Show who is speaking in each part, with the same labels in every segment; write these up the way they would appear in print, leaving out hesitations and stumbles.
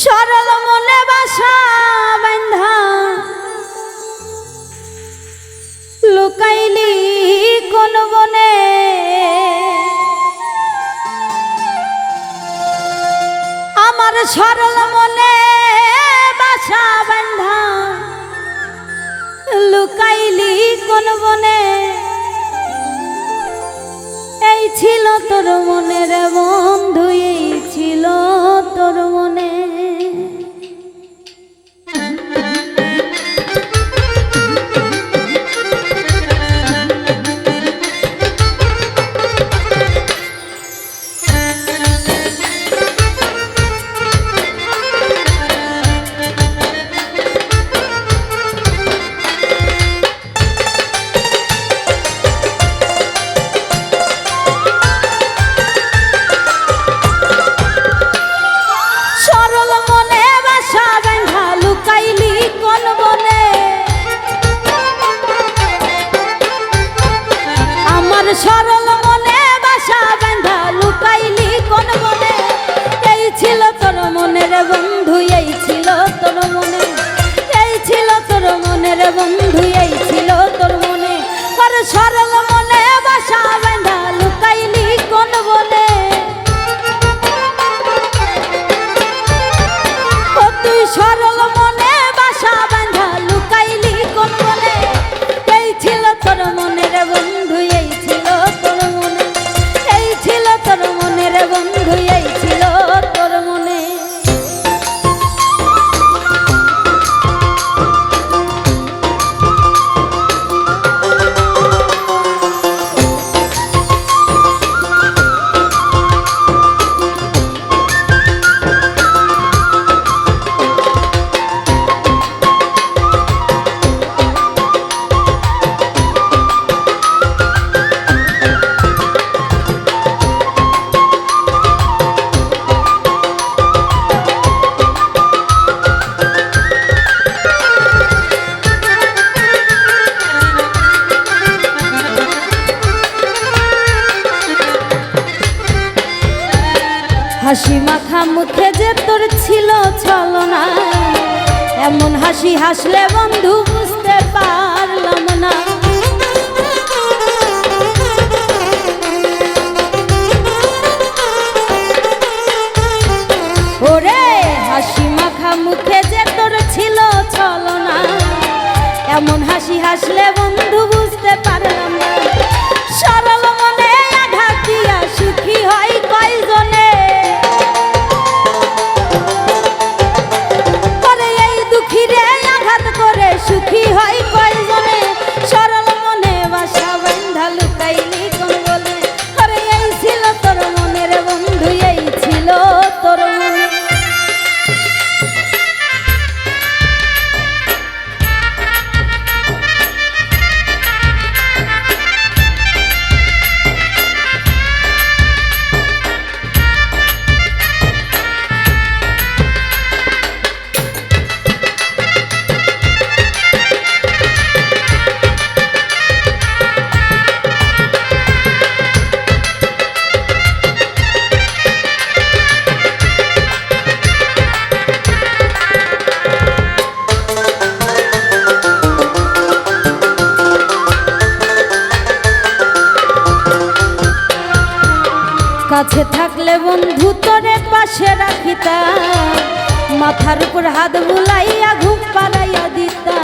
Speaker 1: সরল মনে বাসা বাঁধা লুকাইলি কোন বনে, আমার সরল মনে বাসা বাঁধা লুকাইলি কোন বনে। এই ছিল তোর মনের বন্ধু, এই ছিল তোর মনে। সরল মনে বাসা বাঁধা লুকাইলি কোন বনে। এই ছিল তোর মনের বন্ধু, এই ছিল তোর মনে। এই ছিল তোর মনের বন্ধু, এই ছিল তোর মনে। আর সরল মনে বাসা বাঁধা লুকাইলি কোন বনে। ও তুই সরল মনে বাসা বাঁধা লুকাইলি কোন বনে। এই ছিল তোর মনের বন্ধু, এই ছিল তোর মনে। এই ছিল তোর মনের বন্ধু, এই ছিল তোর মনে। হাসি মাখা মুখে যে তোর ছিল ছলনা, এমন হাসি হাসলে বন্ধু বুঝতে পারলাম না। ওরে হাসি মাখা মুখে যে তোর ছিল ছলনা, এমন হাসি হাসলে বন্ধু বুঝতে পারলাম না। সরল মনে আঘাত দিয়া সুখী হয় কয়জনে। সুখী হয় কয়জনে। সরল মনে বাসা বাঁধা লুকাইলি কোন বনে। আরে এই ছিল তোর মনের বন্ধু, এই ছিল তোর মনে। কাছে থাকলে বন্ধু তোরে পাশে রাখিতা, মাথার উপর হাত বুলাইয়া ঘুম পাড়াইয়া দিতা।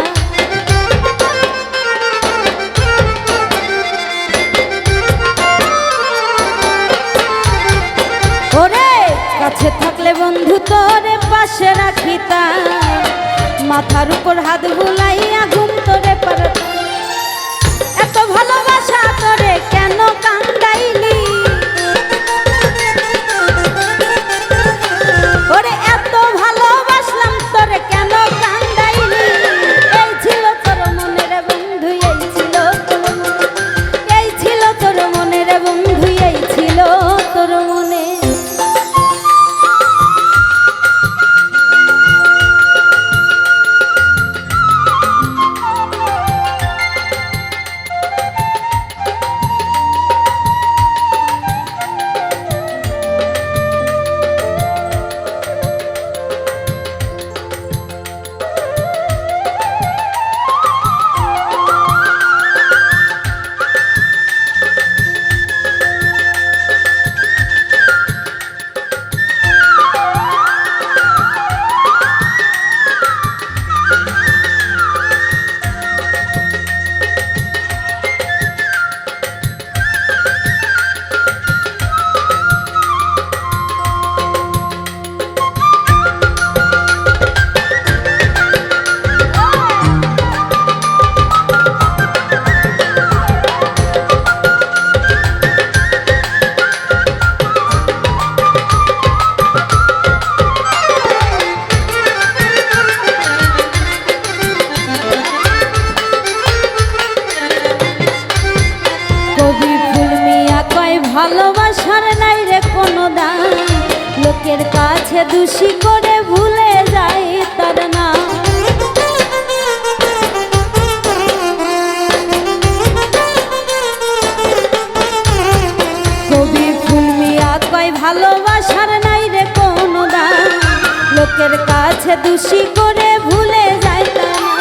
Speaker 1: ওরে কাছে থাকলে বন্ধু তোরে পাশে রাখিতা, মাথার উপর হাত বুলাইয়া ঘুম তোরে পাড়াইতা। এত ভালোবাসা তোরে কেন কান্দাইলি। ওরে এত ভালোবাসলাম তোরে কেন কান্দাইলি। এই ছিল তোর মনের বন্ধু, এই ছিল তোর মনে। এই ছিল তোর মনের বন্ধু, এই ছিল তোর মনে। দোষী করে ভুলে যাই তার নাম। কবি ফুল মিয়া কয় ভালোবাসার নাই রে কোনো দাম, লোকের কাছে দোষী করে ভুলে যাই তার নাম।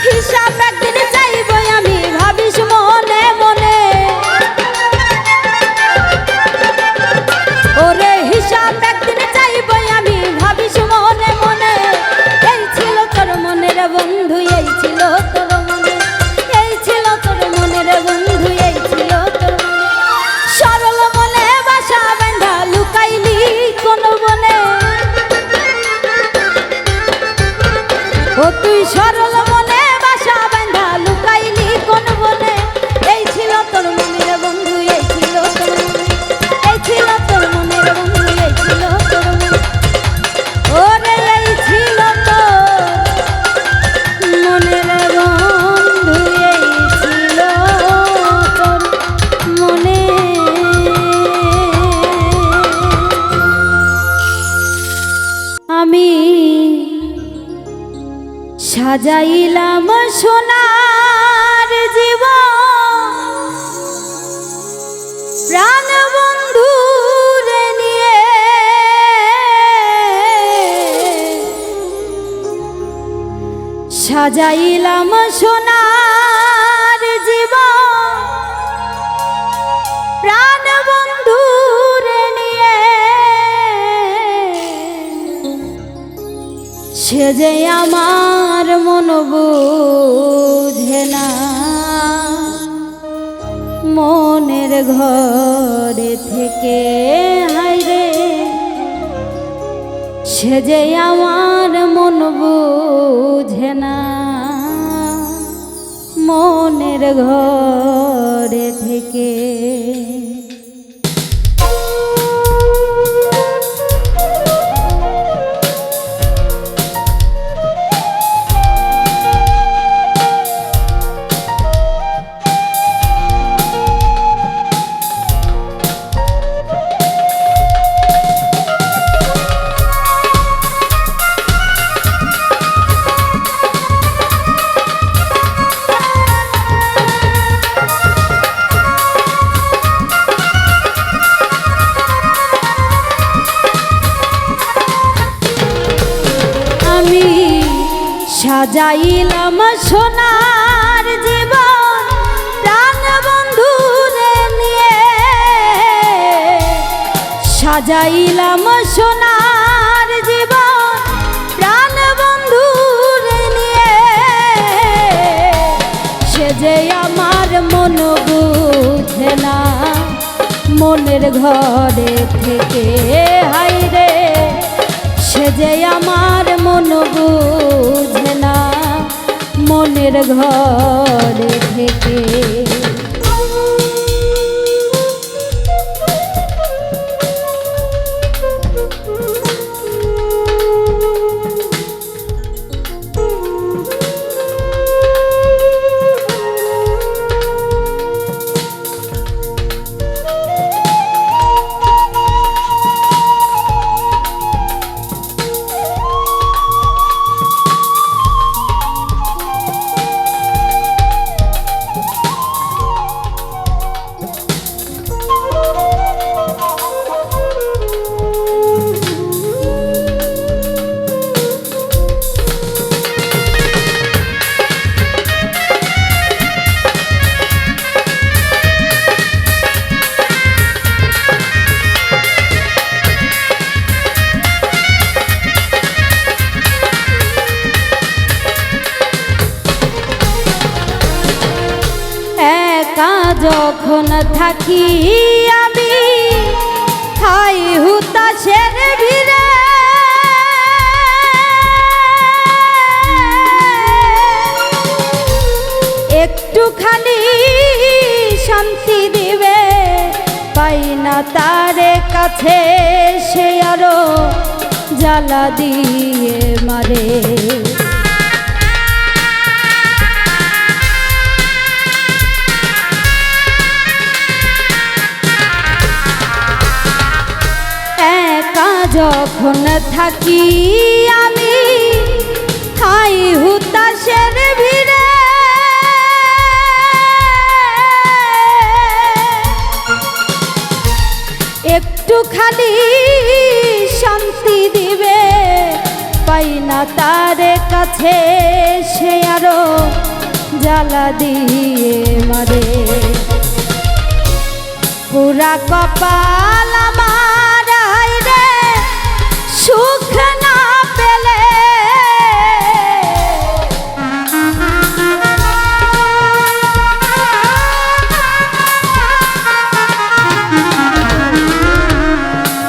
Speaker 1: হিসাব একদিন চাইব আমি, ভাবিস মনে মনে, ওরে হিসাব একদিন চাইব আমি, ভাবিস মনে মনে। এই ছিল তোর মনের বন্ধু, এই ছিল তোর মনে, এই ছিল তোর মনের বন্ধু, এই ছিল তোর মনে। সরল মনে বাসা বাঁধা লুকাইলি কোন বনে, ও তুই সরল মনে বাসা বাঁধা লুকাইলি কোন বনে। এই ছিল তোর মনের বন্ধু, এই ছিল তোর মনে, এই ছিল তোর মনের বন্ধু, এই ছিল তোর মনে। ওরে এই ছিল তোর মনের বন্ধু, এই ছিল তোর মনে। আমি সাজাইলাম সোনার জীবন প্রাণ বন্ধুরে নিয়ে, সাজাইলাম সোনার জীবন প্রাণ বন্ধুরে নিয়ে। সে যে আমার মন বুঝে না, মনের ঘরে থেকে হায়রে। সে যে আমার মন বুঝে না, মনের ঘরে থেকে। সাজাইলাম সোনার জীবন প্রাণ বন্ধুরে নিয়ে, সাজাইলাম সোনার জীবন প্রাণ বন্ধুরে নিয়ে। সে যে আমার মন বুঝে না, মনের ঘরে থেকে হায়রে। সে যে আমার মন বুঝে না, মনের ঘরে থেকে। যখন থাকি আমি খাই হুতাশের ভিড়ে, একটুখানি শান্তি দিবে পাই না তারে কাছে, সে আরো জ্বালা দিয়ে মারে। যখন থাকি আমি খাই হুতাশের ভিড়ে, একটুখানি শান্তি দিবে পাই না তার কাছে, সে আরো জ্বালা দিয়ে মারে। পুরা কপাল আমার রে সুখ না পেলে,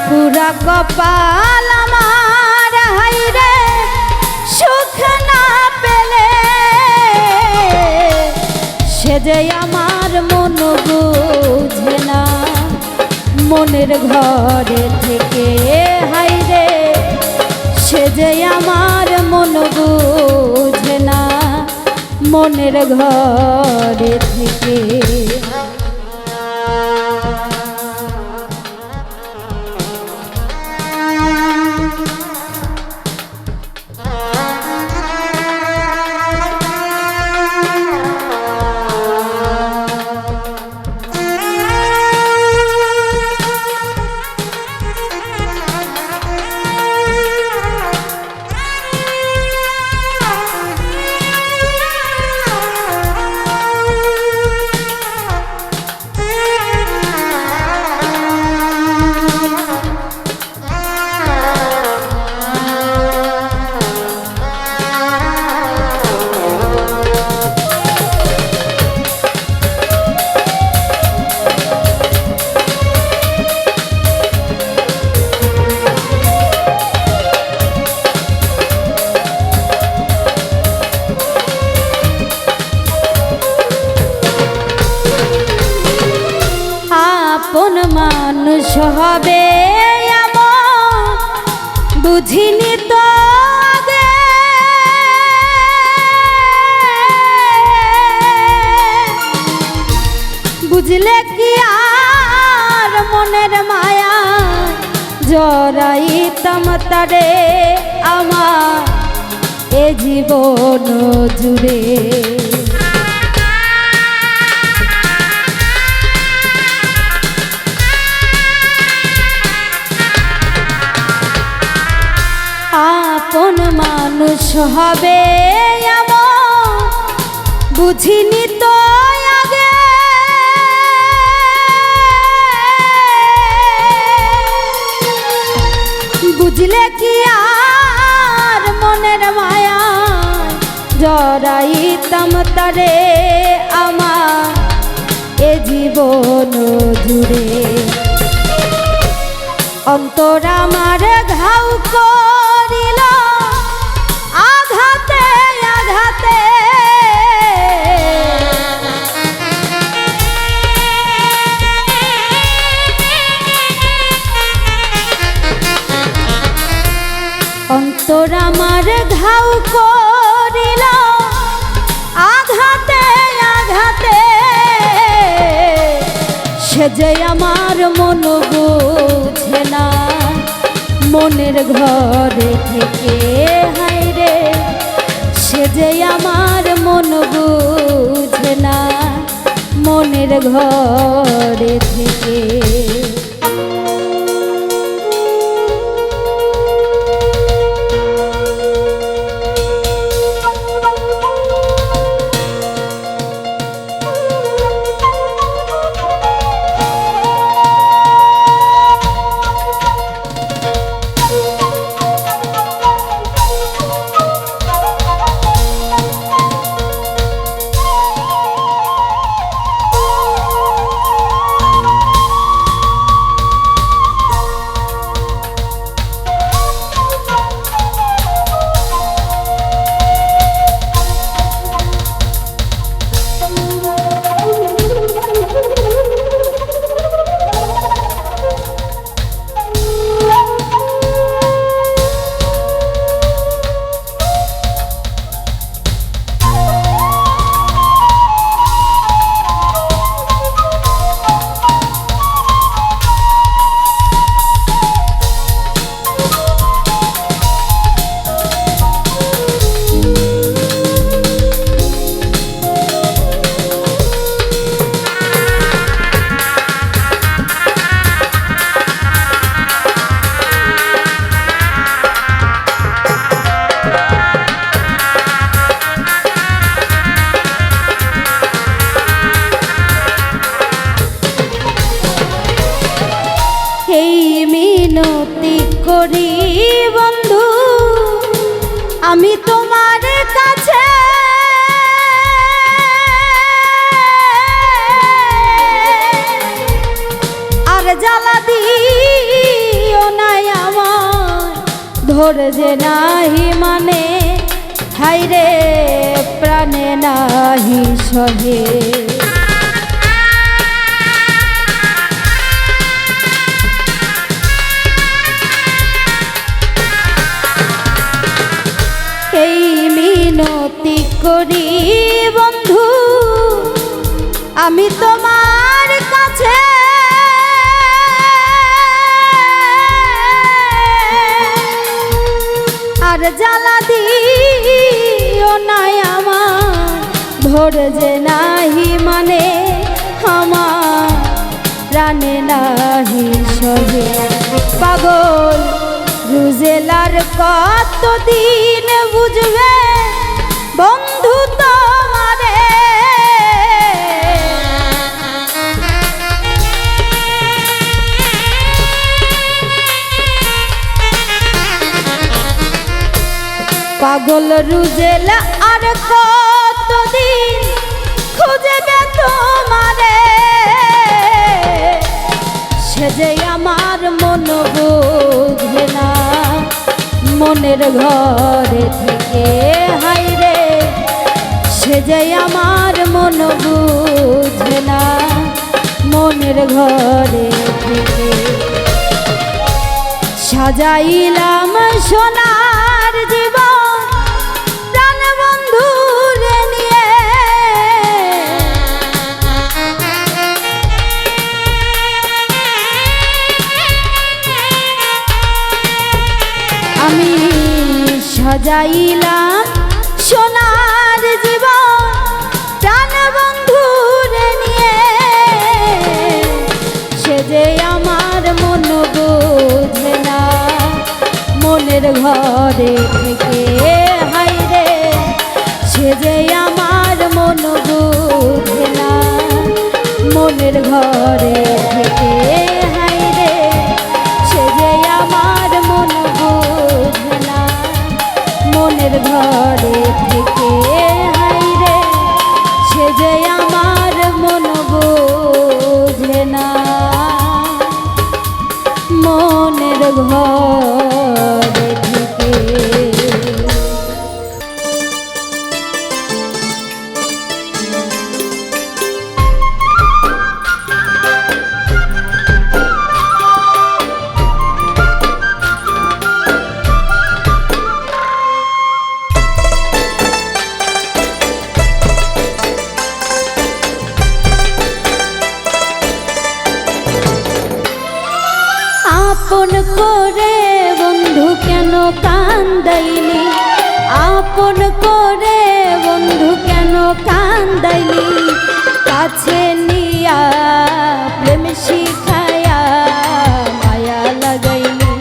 Speaker 1: পুরা কপাল আমার রে সুখ না পেলে, সে যে আমার মন বুঝে না মনের ঘরে থেকে, হাইরে সে যে আমার মন বুঝে না মনের ঘরে থেকে। আপন মানুষ হবে এমন বুঝিনি তো আগে, বুঝলে কি আর মনের মায়া জড়াইতাম তারে আমার এ জীবন জুড়ে। আপন মানুষ হবে এমন বুঝিনি তো আগে, বুঝলে কি আর মনের মায়া জড়াইতাম তারে আমার এ জীবন জুড়ে। অন্তর আমার ঘাউ করিল আঘাতে আঘাতে, অন্তর আমার ঘাউ করিল আঘাতে আঘাতে, সে যে আমার মন বুঝে না মনের ঘরে থেকে, হায়রে সে যে আমার মন বুঝে না মনের ঘরে থেকে। আমি তোমার কাছে আর জ্বালা দিও নাই আমার ধৈর্যে নাহি মানে হাইরে প্রাণে নাহি সহে এই মিনতি করি বন্ধু আমি তোমার কাছে আর জ্বালা দিও নাই আমার ধৈর্যে নাহি মানে আমার প্রাণে নাহি সহে পাগল রুজেলার কতদিন বুঝবে বন্ধু তোমারে পাগল রুজেল আর কতদিন খুঁজবে তোমারে সে যে আমার মন বুঝে না মনের ঘরে থেকে হাইরে সে যে আমার মন বুঝে না মনের ঘরে থেকে সাজাইলাম সোনার জীবন প্রাণ বন্ধুরে নিয়ে আমি সাজাইলাম সোনার জীবন প্রাণ বন্ধুরে নিয়ে সে যে আমার মন বুঝে না মনের ঘরে থেকে হাইরে সে যে আমার মন বুঝে না মনের ঘরে থেকে হাইরে সে যে আমার মন বুঝে না মনের ঘরে থেকে হাইরে সে যে আমার মন বুঝে না মনের ঘরে থেকে আপন করে বন্ধু কেন কান্দাইলি আপন করে বন্ধু কেন কান্দাইলি কাছে নিয়া প্রেম শিখায়া মায়া লাগাইলি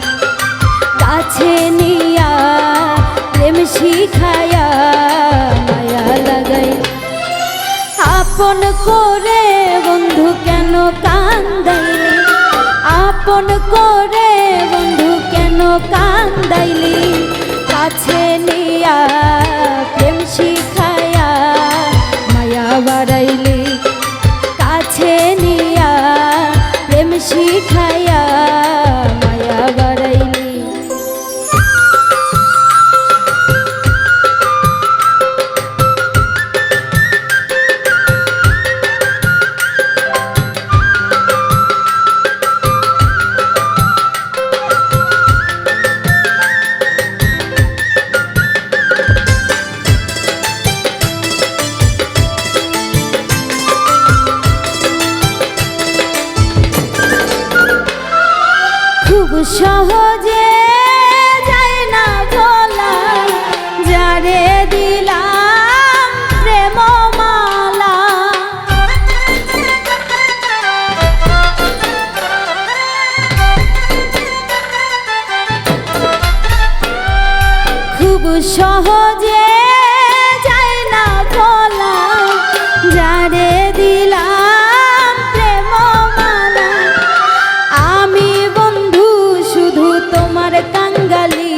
Speaker 1: কাছে নিয়া প্রেম শিখায়া মায়া লাগাইলি আপন করে বন্ধু কেন কান্দাইলি আপন করে বন্ধু কেন কান্দাইলি কাছে নিয়া প্রেম শিখায়া মায়া বাড়াইলি কাছে নিয়া প্রেম শিখায়া মায়া বাড়াইলি খুব সহজে যায় না ভোলা যারে দিলাম প্রেম মালা খুব সহজে যায় না ভোলা যারে দিলাম প্রেম মালা আমি বন্ধু শুধু তোমার কাঙ্গালি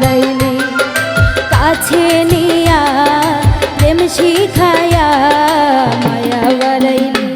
Speaker 1: বাড়াইলি কাছে নিয়া প্রেম শিখায়া মায়া বাড়াইলি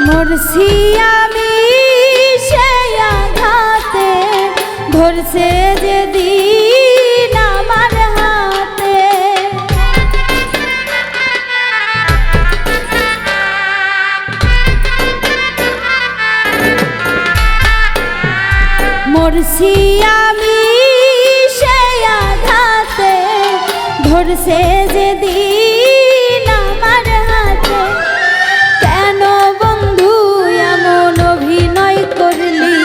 Speaker 1: মরছি আমি সেই আঘাতে ধরছে যেদিন আমার হাতে মরছি আমি সেই আঘাতে ধরছে যেদিন আমার হাতে কেন বন্ধু এমন অভিনয় করলি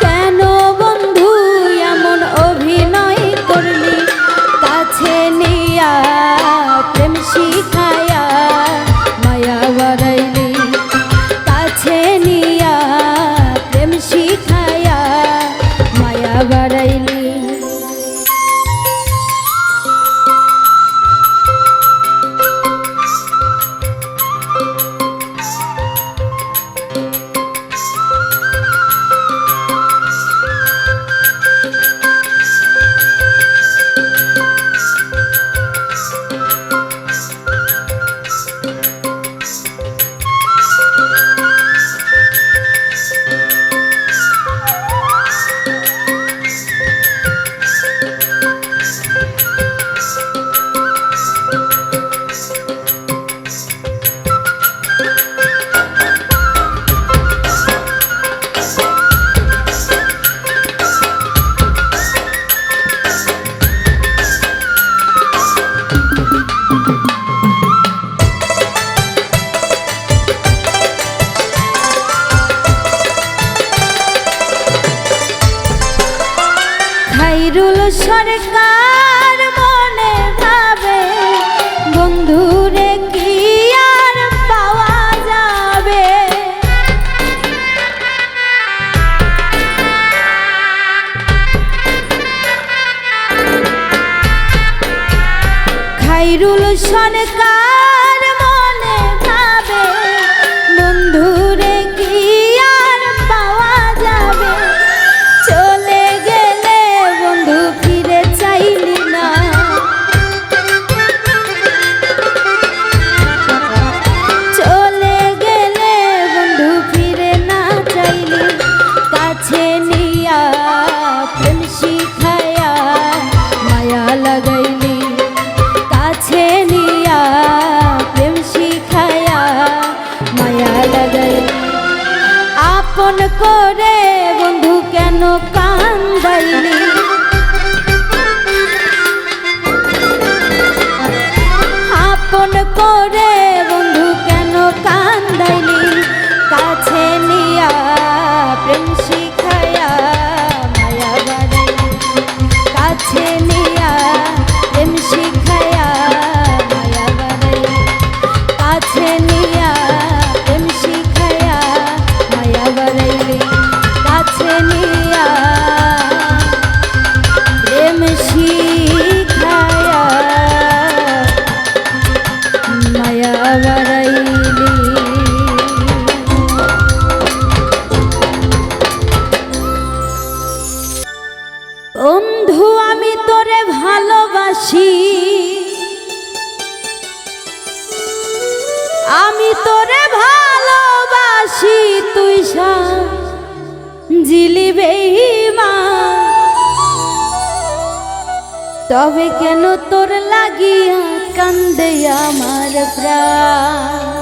Speaker 1: কেন বন্ধু এমন অভিনয় করলি কাছে নিয়া প্রেম শিখায়া মায়া বাড়াইলি কাছে নিয়া প্রেম শিখায়া মায়া বাড়াইলি খাইরুল সরকার মনে ভাবে বন্ধুরে কি আর পাওয়া যাবে খাইরুল সরকার মনে ভাবে বন্ধুরে কি আর পাওয়া যাবে চলে গেলে বন্ধু ফিরে চাইলি না চলে গেলে বন্ধু ফিরে না চাইলি কাছে নিয়া প্রেম শিখায়া মায়া লাগাইলি কাছে নিয়া প্রেম শিখায়া মায়া লাগাইলি আপন করে বন্ধু কেন কান্দাইলি আপন করে বন্ধু কেন কান্দাইলি কাছে নিয়া প্রেম শিখায়া মায়া বাড়াইলি কাছে নিয়া প্রেম শিখায়া মায়া বাড়াইলি কাছে নিয়া প্রেম শিখায়া মায়া বাড়াইলি কাছে নিয়া প্রেম শিখায়া মায়া বাড়াইলি বন্ধু আমি তোরে ভালোবাসি আমি তোরে ভালোবাসি তুই জিলি বেঈমান তবে কেন তোর লাগিয়া কান্দে আমার প্রাণ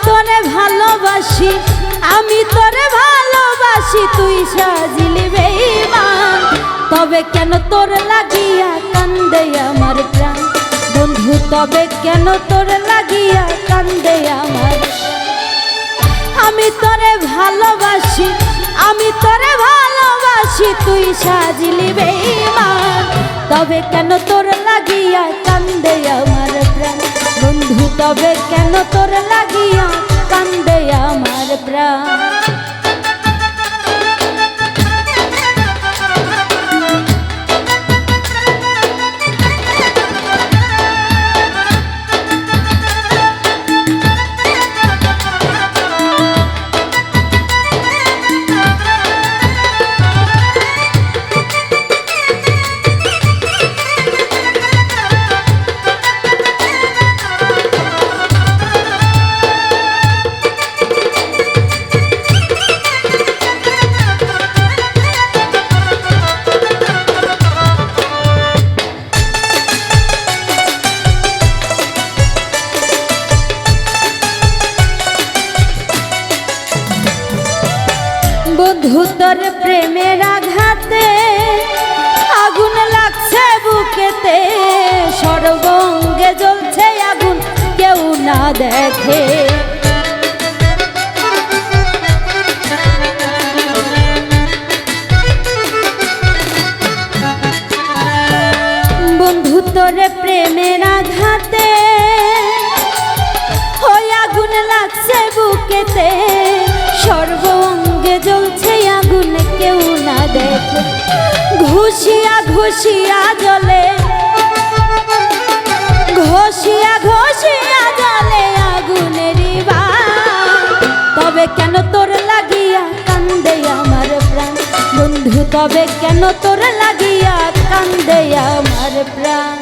Speaker 1: তোরে ভালোবাসি, আমি তোরে ভালোবাসি, তুই সাজিলি বেঈমান। তবে কেন তোর লাগিয়া কান্দে আমার প্রাণ বন্ধু, তবে কেন তোর লাগিয়া কান্দে আমার। আমি তোরে ভালোবাসি, আমি তোরে ভালোবাসি, তুই সাজিলি বেঈমান। তবে কেন তোর লাগিয়া কান্দে আমার প্রাণ বন্ধু, তবে কেন তোর লাগিয়া কান্দে আমার প্রাণ। বন্ধু তোর প্রেমের আঘাতে আগুন লাগছে বুকেতে, সর্বঙ্গে জ্বলছে আগুন কেউ না দেখে। বন্ধু তোর প্রেমের আঘাতে ওই আগুন লাগছে বুকেতে, সর্বঙ্গে জ্বলছে আগুন কেউ না দেখে। ঘুষিয়া ঘুষিয়া জ্বলে, ঘষিয়া ঘষিয়া জ্বলে আগুনেরই বাণ। তবে কেন তোর লাগিয়া কান্দে আমার প্রাণ বন্ধু, তবে কেন তোর লাগিয়া কান্দে আমার প্রাণ।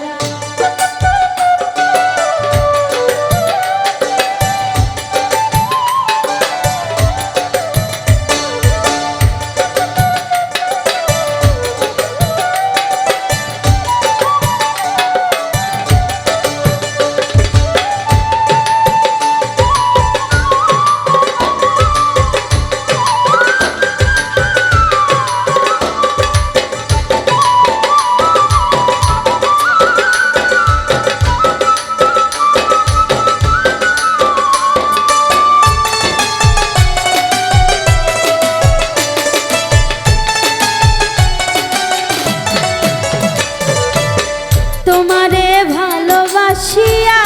Speaker 1: তোমারে ভালোবাসিয়া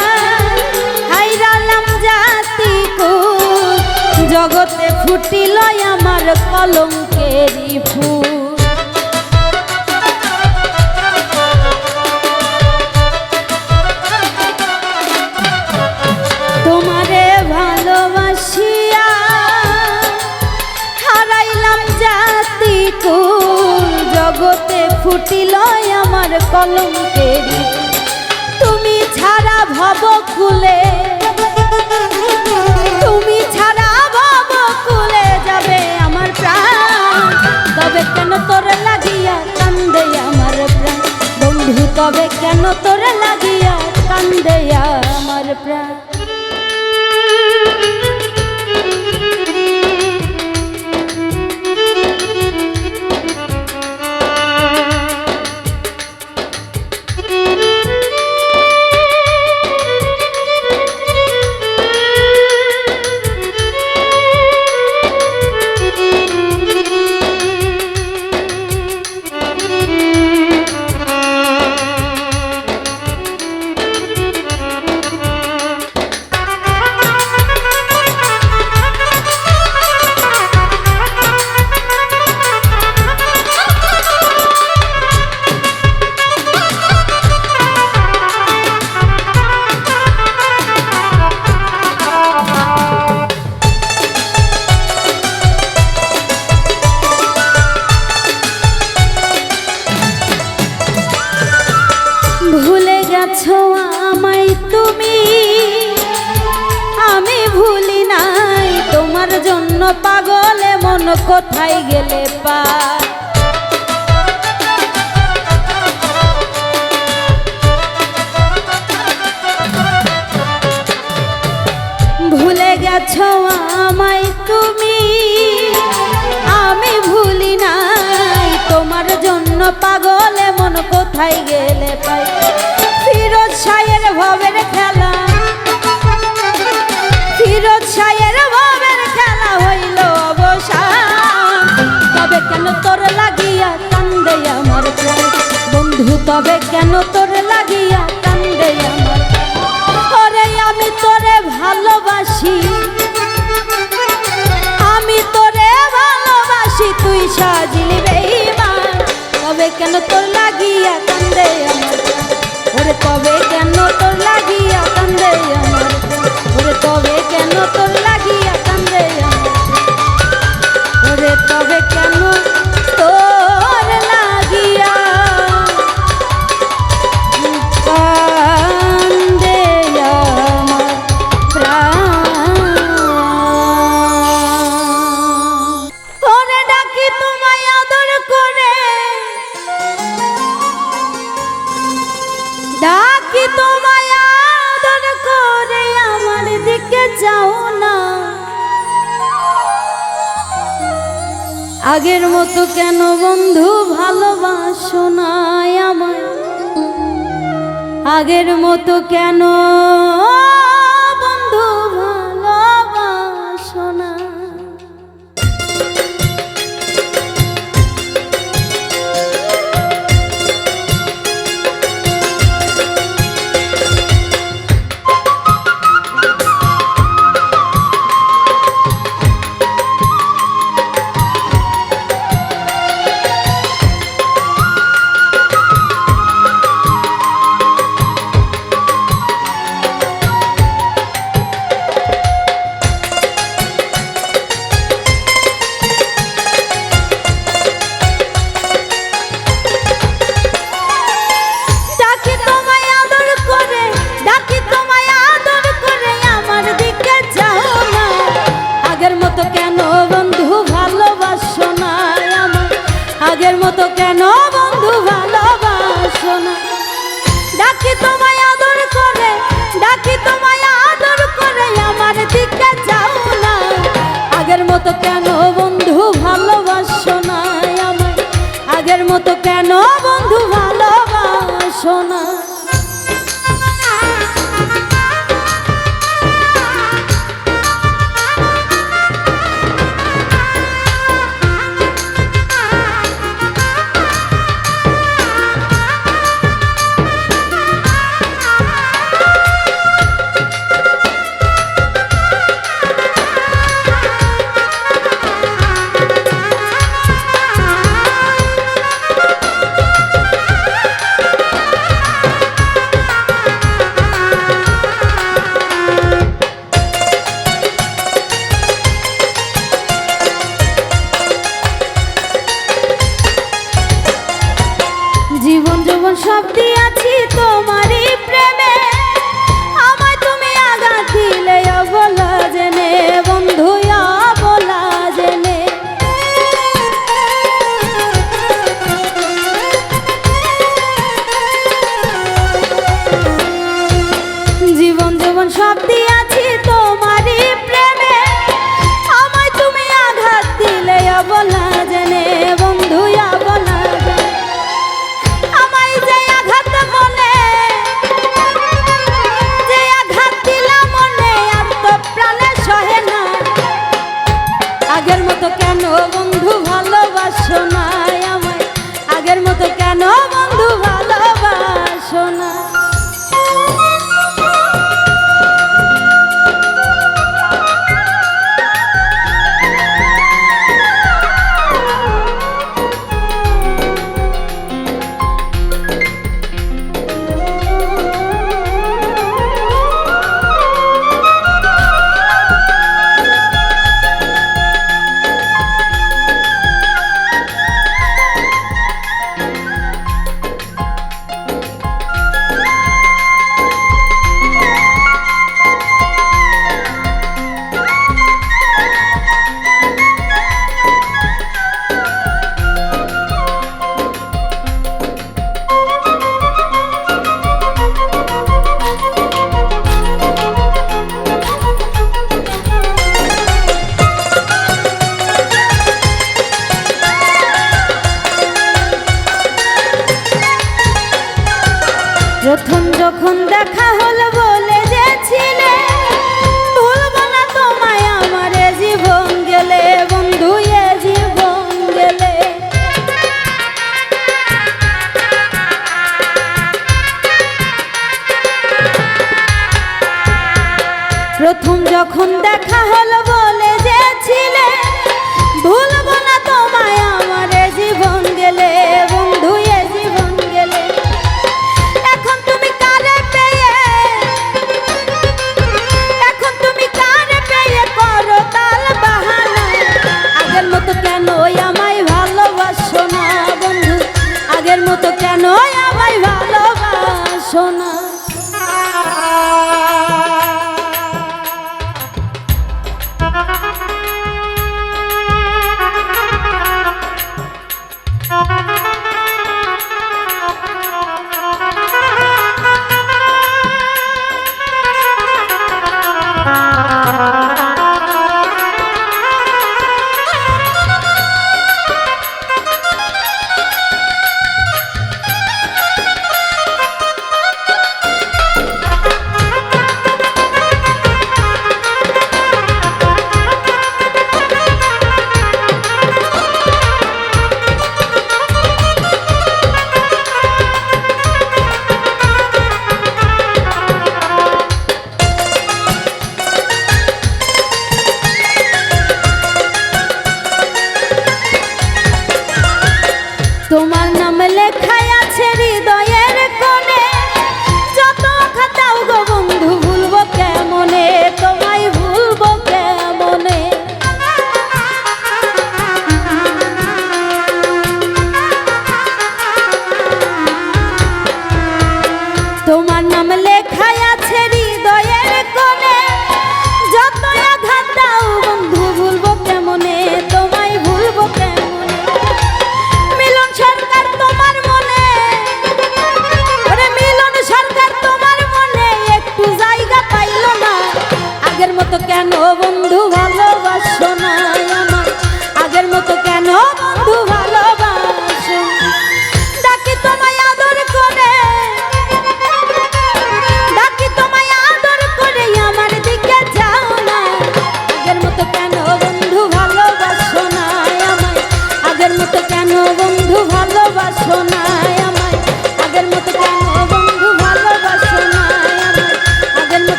Speaker 1: হাইরালাম জাতি কুল, জগতে ফুটিল আমার কলঙ্কেরই ফুল। তোমারে ভালোবাসিয়া হারাইলাম জাতি কুল, জগতে ফুটিল আমার কলঙ্কেরই। তুমি ছাড়া ভব কুলে, তুমি ছাড়া ভব কুলে যাবে আমার প্রাণ। তবে কেন তোর লাগিয়া কান্দে আমার প্রাণ বন্ধু, তবে কেন তোর লাগিয়া কান্দে আমার প্রাণ। ভুলে গেছো আমায় তুমি, আমি ভুলি নাই তোমার জন্য পাগলে মন কোথায় গেলে পা। ভুলে গেছো ভুলেছো আমায় তুমি, আমি ভুলি নাই তোমার জন্য পাগলে মন কোথায় গেলে পাই। ফিরোজ শাহের ভবের খেলা, ফিরোজ শাহের ভবের খেলা হইল অবসান। তবে কেন তোর লাগিয়া কান্দে আমার প্রাণ বন্ধু, তবে কেন তোর লাগিয়া কান্দে আমার। ওরে আমি তোরে ভালোবাসি, আমি তোরে ভালোবাসি, তুই সাজিলি বেঈমান। তবে কেন তোর লাগিয়া কান্দে আমার, ওরে তবে কেন তোর লাগিয়া কান্দে আমার, ওরে তবে কেন তোর লাগিয়া কান্দে আমার, ওরে তবে কেন তোর লাগিয়া কান্দে আমার প্রাণ। ওরে ডাকি তোমায় আদর করে, ডাকি তোমায় আদর করে, আমার দিকে যাও না। আগের মতো কেন বন্ধু ভালোবাসো না আমায়, আগের মতো কেন বন্ধু ভালোবাসো না। আগের মতো কেন বন্ধু ভালোবাসো না। ডাকি তোমায় আদর করে, ডাকি তোমায় আদর করে, আমার দিকে যাও না। আগের মতো কেন বন্ধু ভালোবাসো না আমায়, আগের মতো কেন বন্ধু ভালোবাসো না। জীবন যৌবন সব দিয়াছি তোমারই প্রেমে, আমায় তুমি আঘাত দিলে অবলা জেনে বন্ধু, অবলা জেনে। জীবন যৌবন সব দিয়াছি তোমারই প্রেমে, আমায় তুমি আঘাত দিলে অবলা জেনে বন্ধু, অবলা জেনে। আগের মতো কেন বন্ধু ভালোবাসো না আমায়, আগের মতো কেন বন্ধু ভালোবাসো না।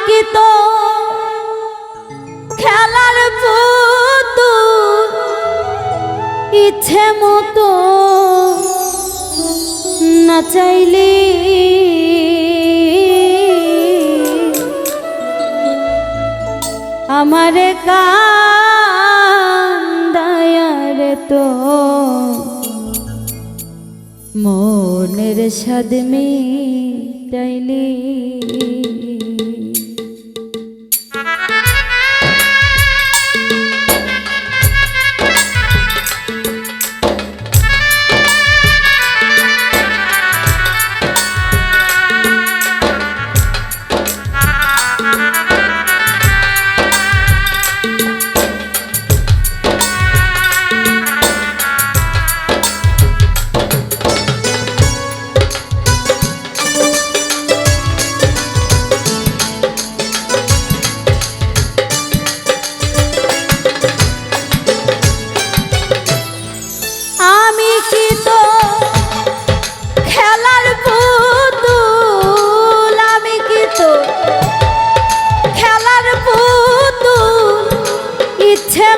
Speaker 1: কি তো খেলার পুতুল ইচ্ছে মতো না চাইলে আমারে কান্দায়ার তো মনের সাদ মিটাইলি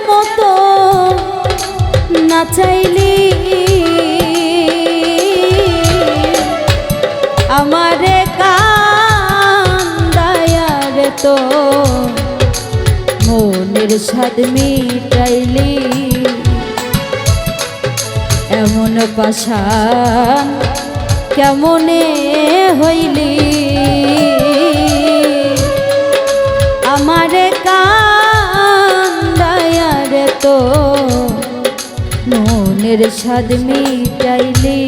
Speaker 1: মতো না চাইলি আমারে কান্দায়ার তো মনের সাদ মিটাইলি এমন পাশান কেমনে হইলি আমারে তো মনের সাদ মিটাইলি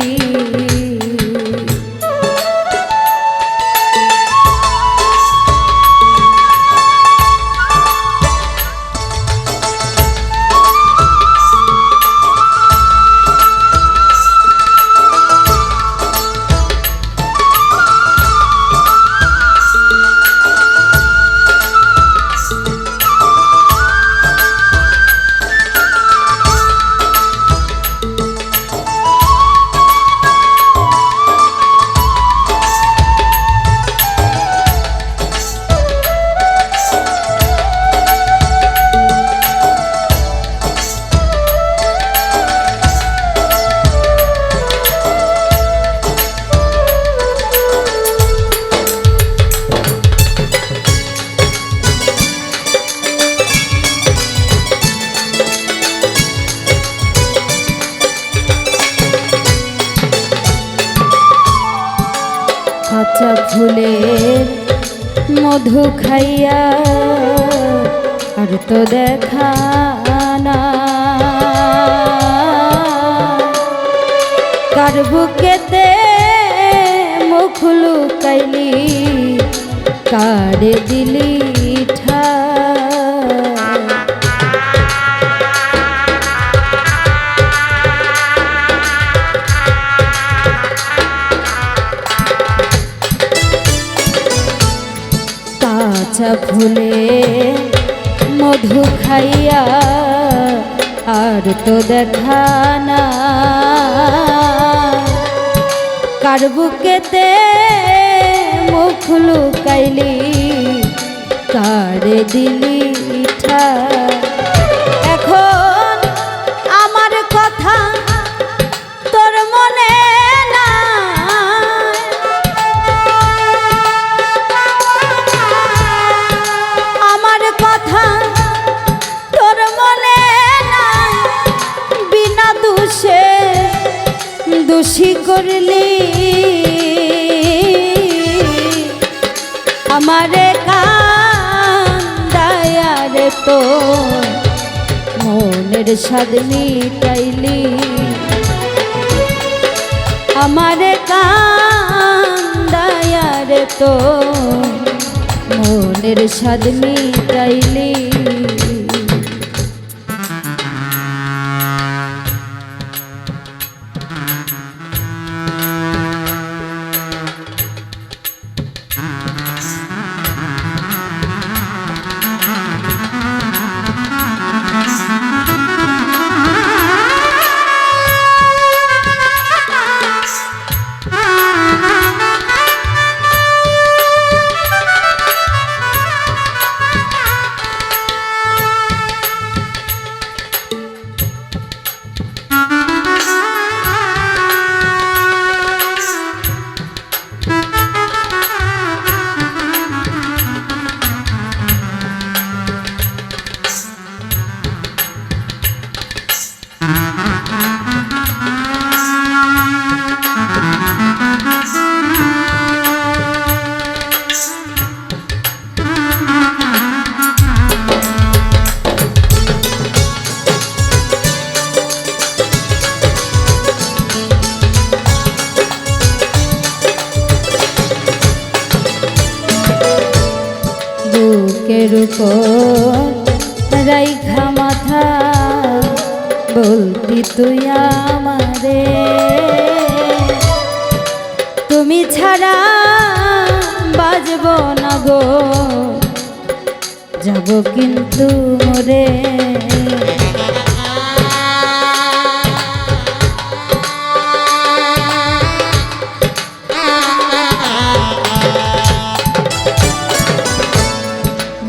Speaker 1: কাঁচা ফুলের মধু খাইয়া আর তো দেখা না কার বুকেতে মুখ লুকাইলি কারে দিলি ঠা কাঁচা ফুলে মধু খাইয়া আর তো দেখা না কার বুকেতে মুখ লুকাইলি কারে দিলি ঠা এখন আমার কথা তোর মনে দোষী করলি আমারে কান্দায়ার তো মনের সাদ মিটাইলি আমারে কান্দায়ার তো মনের সাদ মিটাইলি বুকের উপর রাইখা মাথা বলতি তুই আমারে তুমি ছাড়া বাজব না গো যাব কিন্তু মরে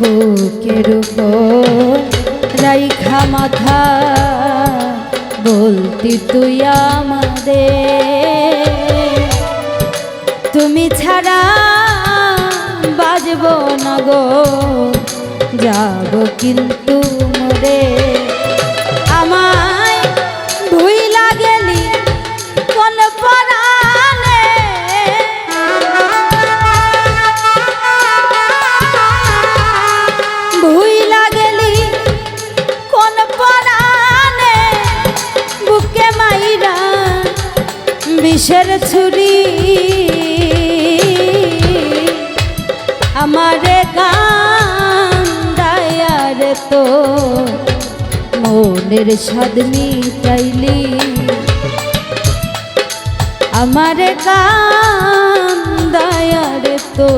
Speaker 1: বুকের উপর রাইখা মাথা বলতি তুই আমারে তুমি ছাড়া বাজব না গো যাব কিন্তু মরে আমায় ভুইলা গেলি কোন পরাণে ভুইলা গেলি কোন পরাণে বুকে মাইরা বিষের ছুরি আমারে কান্দায়ার তো মনের স্বাদ মিটাইলি আমারে কান্দায়ার তো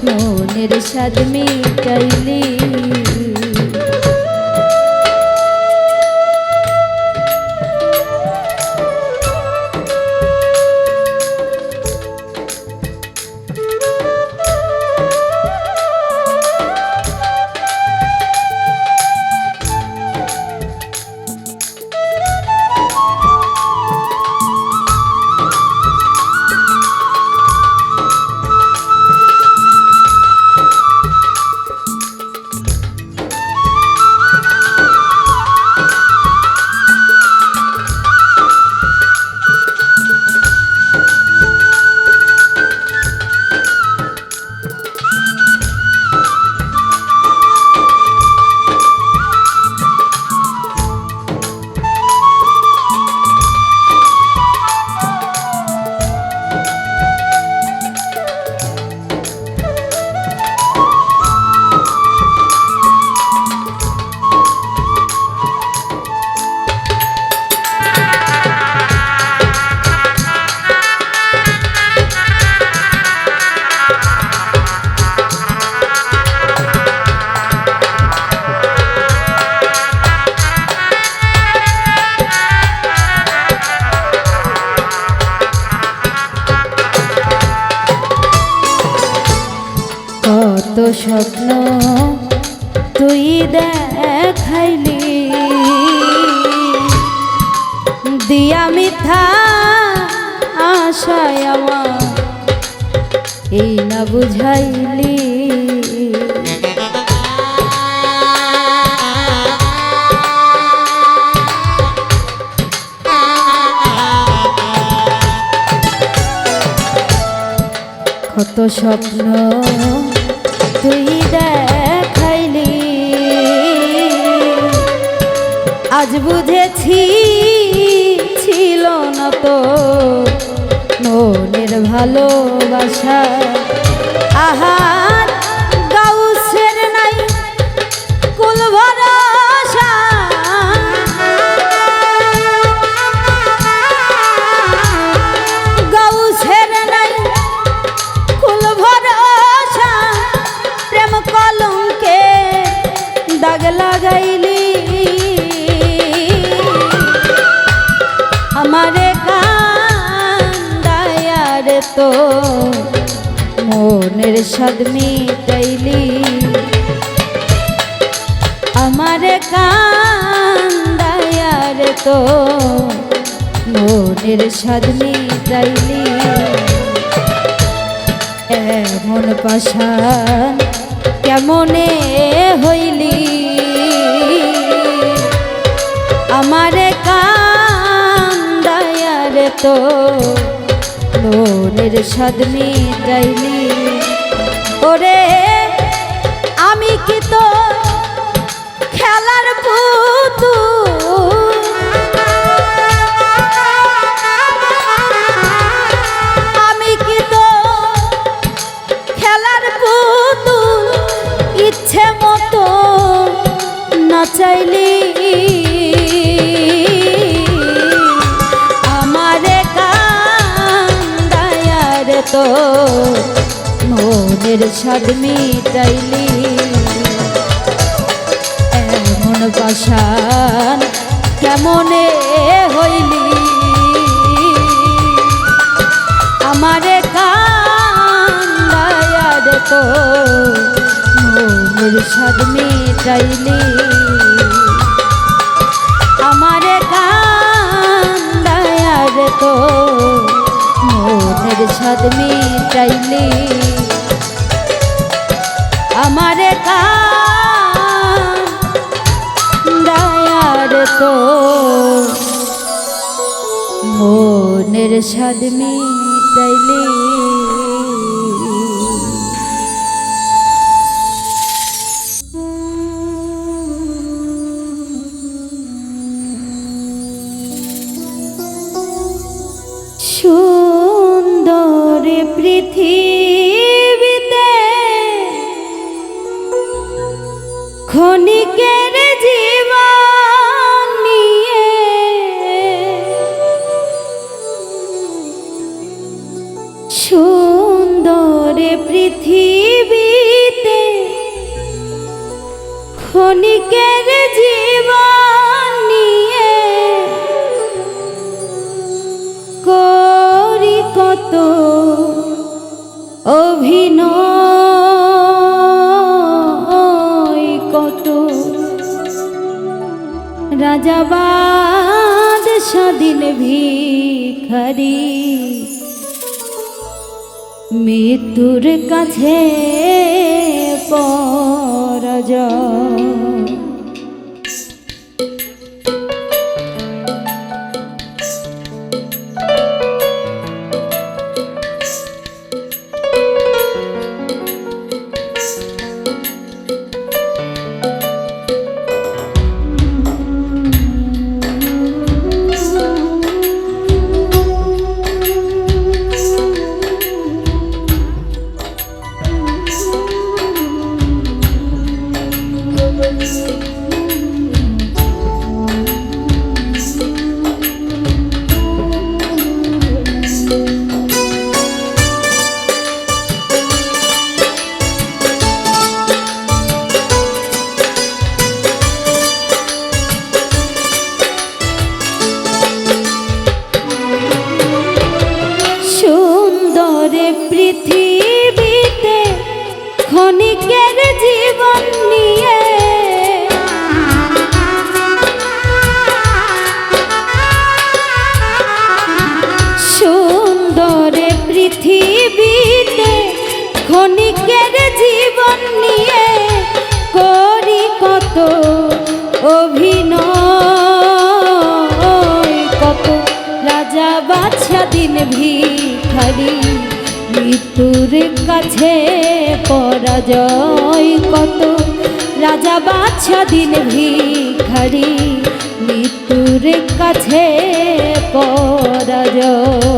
Speaker 1: মনের স্বাদ মিটাইলি কত স্বপ্ন তুই দেখাইলি দিয়া মিথ্যা আশায় আমার এই না বুঝাইলি কত স্বপ্ন তুই দেখাইলি আজ বুঝেছি ছিল না তো মনের ভালোবাসা আহার গাউসের নাই কুল ভরসা গাউসের নাই কুল ভরসা প্রেম কলঙ্কে দাগ লাগাইলি আমারে কান্দায়ার তো মনের স্বাদ মিটাইলি আমারে কান্দায়ার তো মনের স্বাদ মিটাইলি এমন পাশান কেমনে হইলি আমারে কান্দায়ার তো মনের স্বাদ মিটাইলি ওরে আমি কি তো খেলার পুতুল আমি কি তো খেলার পুতুল তো মনের স্বাদ মিটাইলি এমন পাশান কেমনে হইলি আমারে কান্দায়ার তো মনের স্বাদ মিটাইলি আমারে কান্দায়ার তো মনের স্বাদ মিটাইলি আমারে কান্দায়ার তো মনের স্বাদ মিটাইলি সুন্দর পৃথিবীতে ক্ষণিকের জীবন নিয়ে সুন্দর পৃথিবীতে ক্ষণিকের জীবন নিয়ে করি কত অভিনয় কত রাজাবাদ স্বাধীন ভিখারি মৃত্যুর কাছে পরাজয় পৃথিবীতে ক্ষণিকের জীবন নিয়ে সুন্দর পৃথিবীতে ক্ষণিকের জীবন নিয়ে করি কত অভিনয় কত রাজা বাদশা দিন ভিখারি মৃত্যুর কাছে পরাজয় কত রাজা বাদশা দিন ভিখারি মৃত্যুর কাছে পরাজয়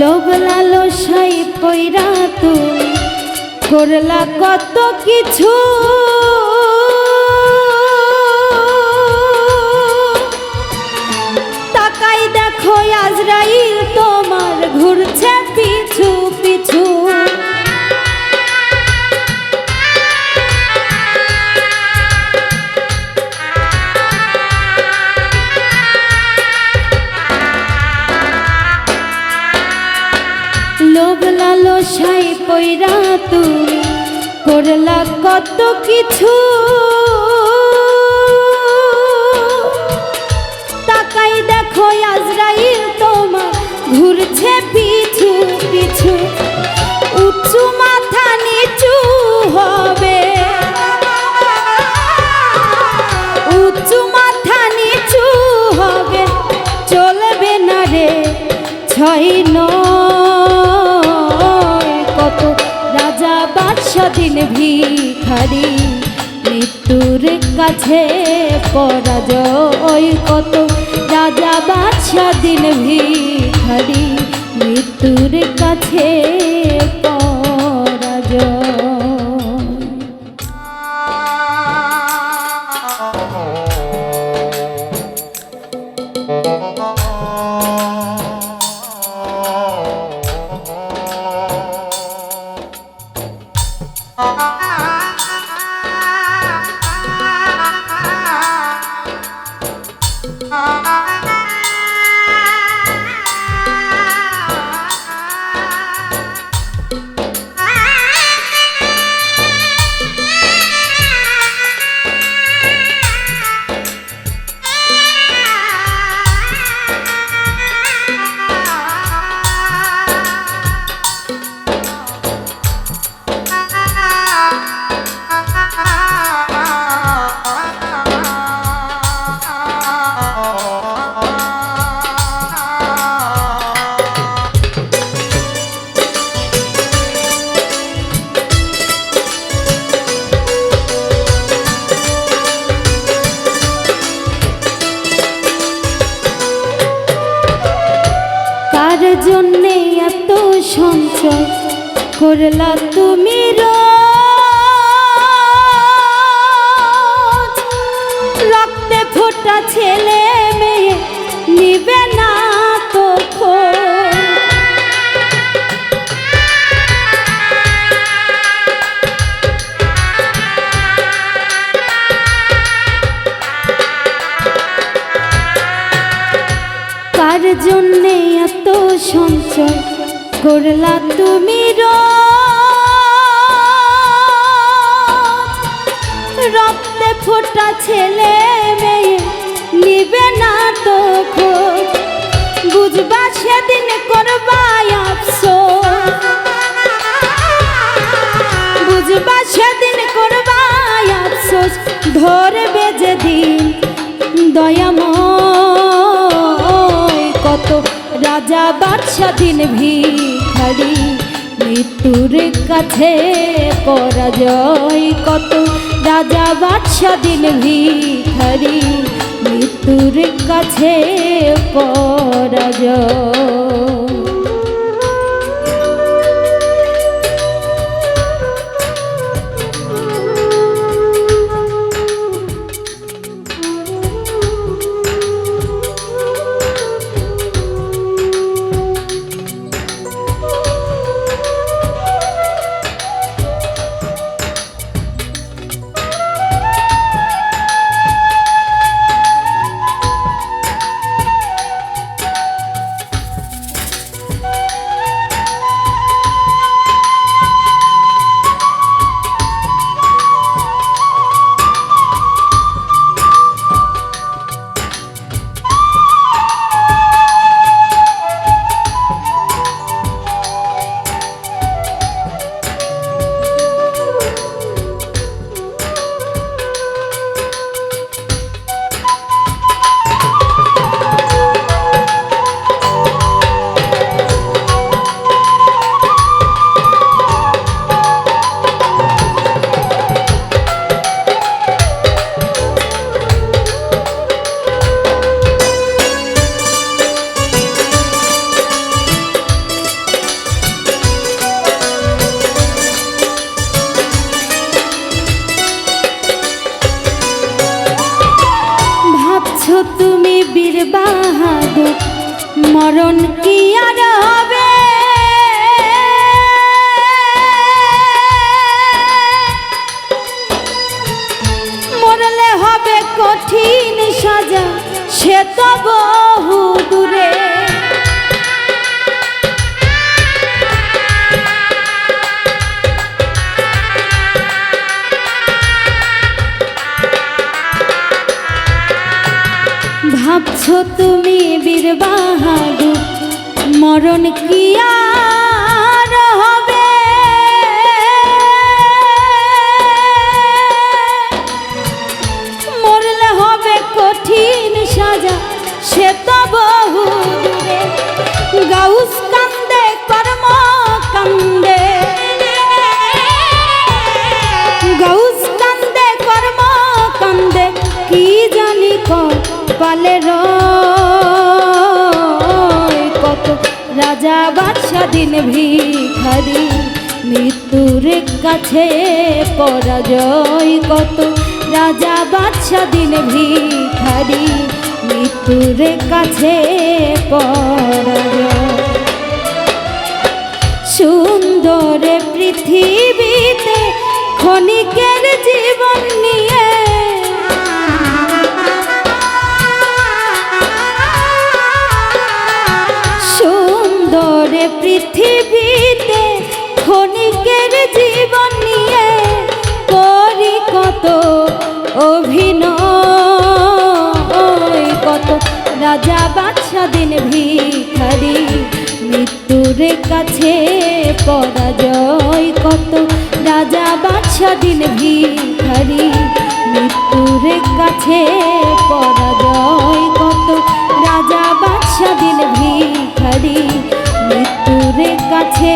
Speaker 1: লোভ লালসাই পয়রা তুমি করলা কত কিছু তাকাই দেখো আজরাইল তোমার ঘুরছে পিছু পিছু লোভ লালসাই পয়রা তুমি করলা কত কিছু, তাকাই দেখো আজরাইল তোমার ঘুরছে পিছু পিছু। উঁচু মাথা নিচু হবে, উঁচু মাথা নিচু হবে, চলবে না রে ছয় নয়। কত রাজা বাদশা দিন ভিখারি, মৃত্যুর কাছে পরাজয়। কত রাজা বাদশা দিন ভিখারি, মৃত্যুর কাছে পরাজয়। কার জন্যে এত সঞ্চয় করলা তুমি রোজ? রক্তে ফোটা ছেলে মেয়ে নিবে না তো খোঁজ। কার জন্যে এত সঞ্চয় করলা তুমি রোজ? রক্তে ফোটা ছেলে মেয়ে নিবে না তো খোঁজ। বুঝবা সেদিন করবা আফসোস, বুঝবা সেদিন করবা আফসোস। ধরবে যেদিন দয়াময়, কত রাজা বাদশা দিন ভিখারি, মৃত্যুর কাছে পরাজয়। কত রাজা বাদশা দিন ভিখারি, মৃত্যুর কাছে পরাজয়। তুমি বীর বাহাদুর, মরণ কি আর হবে? মরলে হবে কঠিন সাজা, সে তো বহু দূরে। আছো তুমি বীর বাহাদুর, মরণ কি আর হবে? মরলে হবে কঠিন সাজা, সে তো বহু দূরে। গাউস কান্দে কর্ম কান্দে, গাউস কান্দে কর্ম কান্দে, কি জানি কপালে রয়। কত রাজা বাদশা দিন ভিখারি, মৃত্যুর কাছে পরাজয়। কত রাজা বাদশা দিন ভিখারি, মৃত্যুর কাছে পরাজয়। সুন্দর পৃথিবীতে ক্ষণিকের জীবন নিয়ে, সুন্দর পৃথিবীতে ক্ষণিকের জীবন নিয়ে করি কত অভিনয়। কত রাজা বাদশা দিন ভিখারি, মৃত্যুর কাছে পরাজয়। কত রাজা বাদশা দিন ভিখারি, মৃত্যুর কাছে পরাজয়। কত রাজা বাদশা দিন ভিখারি, মৃত্যুর কাছে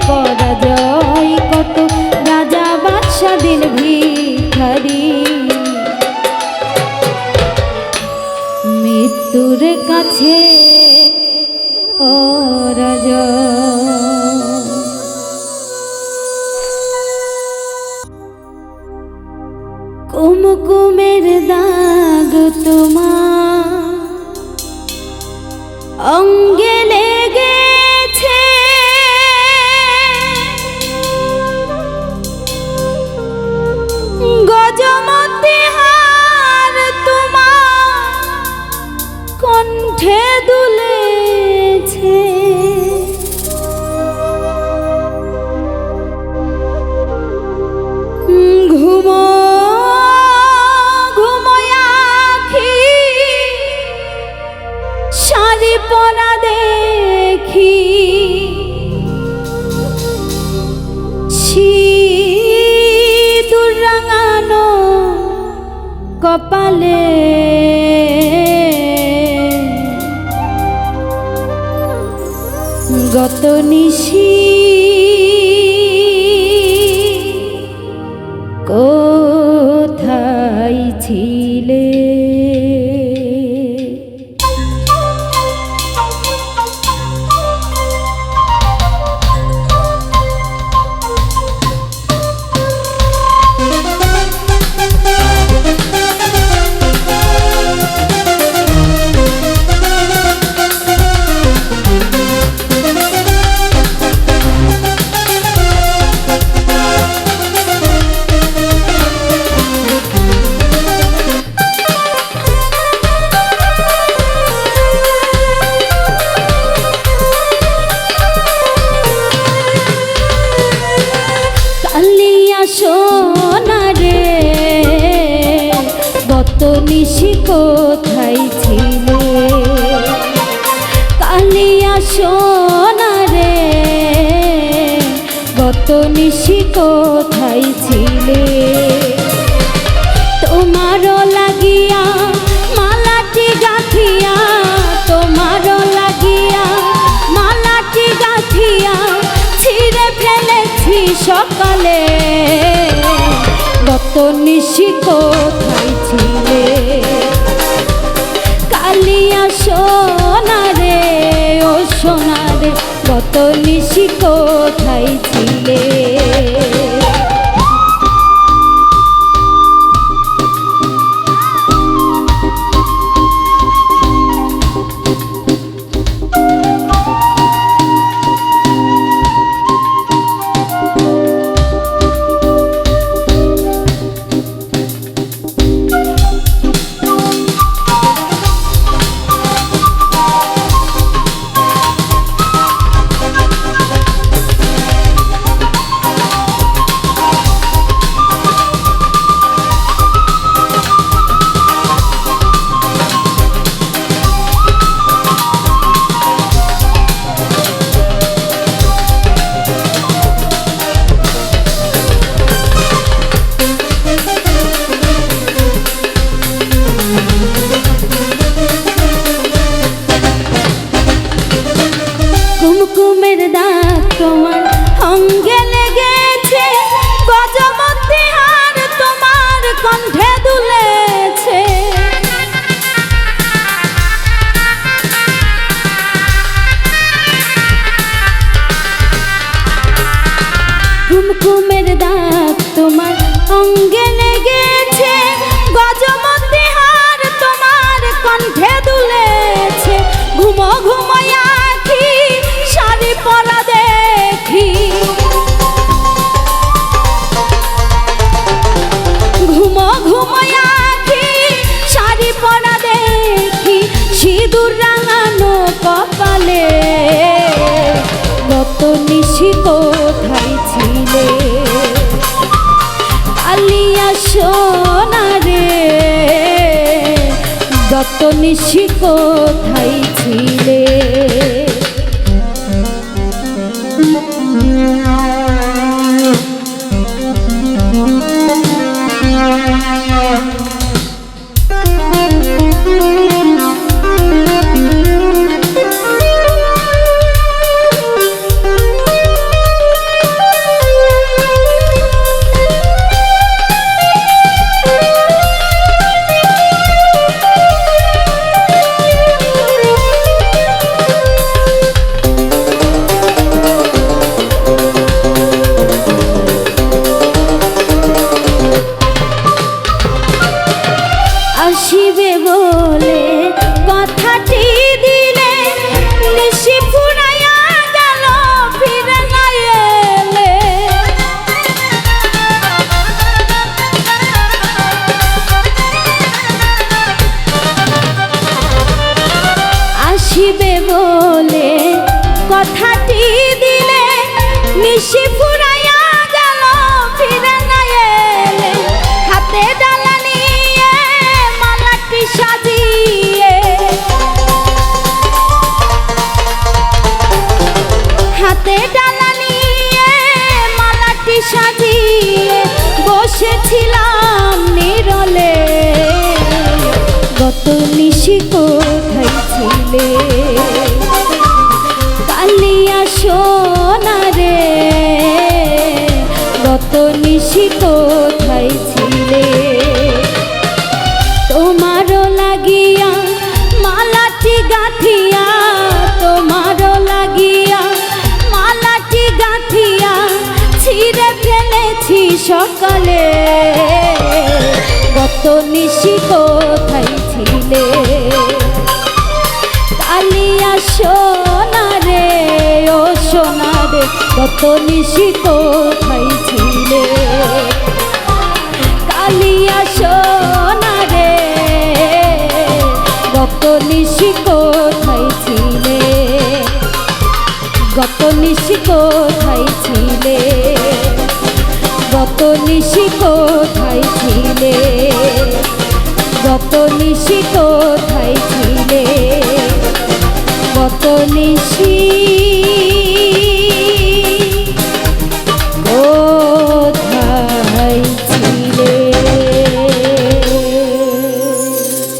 Speaker 1: পরাজয়। কত রাজা বাদশা দিন ভিখারি, মৃত্যুর কাছে পরাজয়। কুমকুমের দাগ তোমার অঙ্গে লেগেছে, গজমতি হার তোমার কণ্ঠে দুলেছে। ঘুমো শাড়ি পরা দেখি, সিঁদুর রাঙানো কপালে, গত নিশি কোথায় ছিলে? সোনারে গত নিশি কোথায় ছিলে? কালিয়া সোনারে গত নিশি কোথায় ছিলে? তোমারও লাগিয়া মালাটি গাঁথিয়া, তোমারও লাগিয়া মালাটি গাঁথিয়া ছিঁড়ে ফেলেছি সকালে। গত নিশি কোথায় ছিলে? কালিয়া সোনারে ও সোনারে গত নিশি কোথায় ছিলে? জুলুমের দাগ তোমার অঙ্গে লেগেছে, গজমতি হার তোমার কণ্ঠে দুলেছে। ঘুমো ঘুমোয় আঁখি শাড়ি পরা দেখি, ঘুমো ঘুমোয় আঁখি শাড়ি পরা দেখি, সিঁদুর রাঙানো কপালে। গত নিশি কোথায় ছিলে কালিয়া সোনা রে, গত নিশি কোথায় ছিলে। আসিবে বলে কথাটি দিলে, নিশি ফুরাইয়া গেল ফিরে না এলে। আসিবে বলে কথাটি দিলে, নিশি ফুরাইয়া গেল ফিরে না এলে। হাতে ডালা নিয়ে মালাটি সাজিয়ে, হাতে ডালা নিয়ে মালাটি সাজিয়ে বসেছিলাম নিরলে। গত নিশি কোথায় ছিলে কালিয়া সোনা রে, গত নিশি কোথায় ছিলে। তোমারও লাগিয়া মালাটি গাঁথিয়া, তোমারও লাগিয়া মালাটি গাঁথিয়া ছিঁড়ে ফেলেছি সকালে। গত নিশি কোথায় ছিলে কালিয়া সোনা রে, ও সোনা রে, গত নিশি কোথায় ছিলে কালিয়া সোনা রে, গত নিশি কোথায় ছিলে, গত নিশি কোথায় ছিলে, গত নিশি কোথায় ছিলে, গত নিশি কোথায় ছিলে, গত নিশি